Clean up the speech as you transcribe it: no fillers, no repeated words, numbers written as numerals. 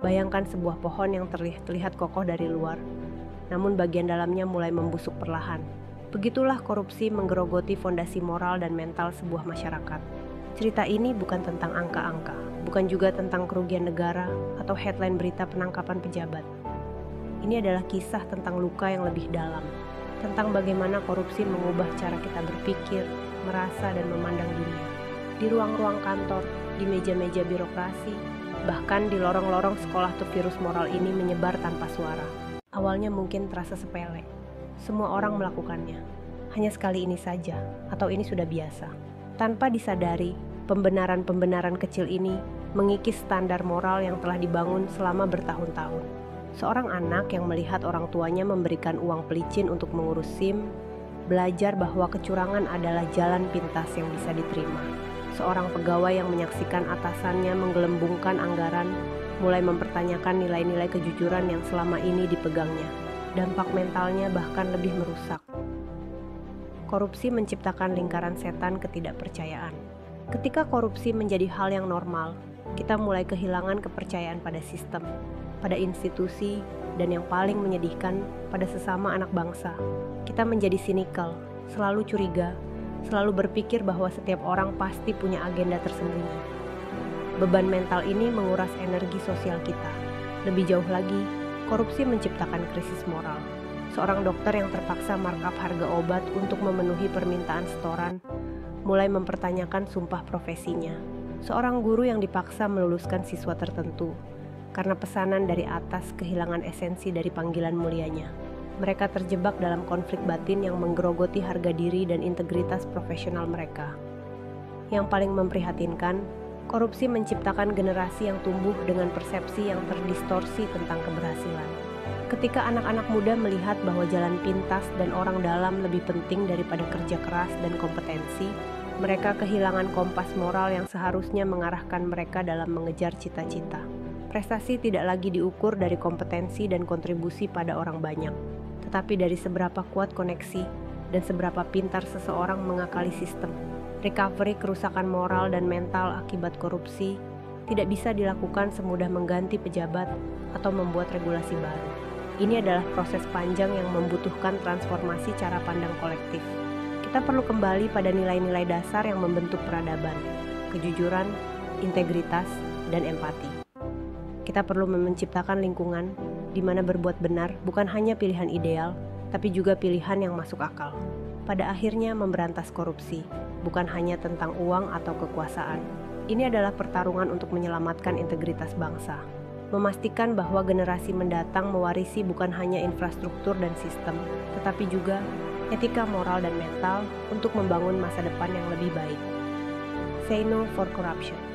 Bayangkan sebuah pohon yang terlihat kokoh dari luar, namun bagian dalamnya mulai membusuk perlahan. Begitulah korupsi menggerogoti fondasi moral dan mental sebuah masyarakat. Cerita ini bukan tentang angka-angka, bukan juga tentang kerugian negara atau headline berita penangkapan pejabat. Ini adalah kisah tentang luka yang lebih dalam, tentang bagaimana korupsi mengubah cara kita berpikir, merasa, dan memandang dunia. Di ruang-ruang kantor, di meja-meja birokrasi, bahkan di lorong-lorong sekolah tuh virus moral ini menyebar tanpa suara. Awalnya mungkin terasa sepele. Semua orang melakukannya. Hanya sekali ini saja, atau ini sudah biasa. Tanpa disadari, pembenaran-pembenaran kecil ini mengikis standar moral yang telah dibangun selama bertahun-tahun. Seorang anak yang melihat orang tuanya memberikan uang pelicin untuk mengurus SIM, belajar bahwa kecurangan adalah jalan pintas yang bisa diterima. Seorang pegawai yang menyaksikan atasannya menggelembungkan anggaran, mulai mempertanyakan nilai-nilai kejujuran yang selama ini dipegangnya. Dampak mentalnya bahkan lebih merusak. Korupsi menciptakan lingkaran setan ketidakpercayaan. Ketika korupsi menjadi hal yang normal, kita mulai kehilangan kepercayaan pada sistem, pada institusi, dan yang paling menyedihkan, pada sesama anak bangsa. Kita menjadi sinikal, selalu curiga, selalu berpikir bahwa setiap orang pasti punya agenda tersembunyi. Beban mental ini menguras energi sosial kita. Lebih jauh lagi, korupsi menciptakan krisis moral. Seorang dokter yang terpaksa markup harga obat untuk memenuhi permintaan setoran, mulai mempertanyakan sumpah profesinya. Seorang guru yang dipaksa meluluskan siswa tertentu, karena pesanan dari atas kehilangan esensi dari panggilan mulianya. Mereka terjebak dalam konflik batin yang menggerogoti harga diri dan integritas profesional mereka. Yang paling memprihatinkan, korupsi menciptakan generasi yang tumbuh dengan persepsi yang terdistorsi tentang keberhasilan. Ketika anak-anak muda melihat bahwa jalan pintas dan orang dalam lebih penting daripada kerja keras dan kompetensi, mereka kehilangan kompas moral yang seharusnya mengarahkan mereka dalam mengejar cita-cita. Prestasi tidak lagi diukur dari kompetensi dan kontribusi pada orang banyak, tetapi dari seberapa kuat koneksi dan seberapa pintar seseorang mengakali sistem. Recovery kerusakan moral dan mental akibat korupsi tidak bisa dilakukan semudah mengganti pejabat atau membuat regulasi baru. Ini adalah proses panjang yang membutuhkan transformasi cara pandang kolektif. Kita perlu kembali pada nilai-nilai dasar yang membentuk peradaban, kejujuran, integritas, dan empati. Kita perlu menciptakan lingkungan di mana berbuat benar bukan hanya pilihan ideal, tapi juga pilihan yang masuk akal. Pada akhirnya memberantas korupsi, bukan hanya tentang uang atau kekuasaan. Ini adalah pertarungan untuk menyelamatkan integritas bangsa. Memastikan bahwa generasi mendatang mewarisi bukan hanya infrastruktur dan sistem, tetapi juga etika moral dan mental untuk membangun masa depan yang lebih baik. Say no for corruption.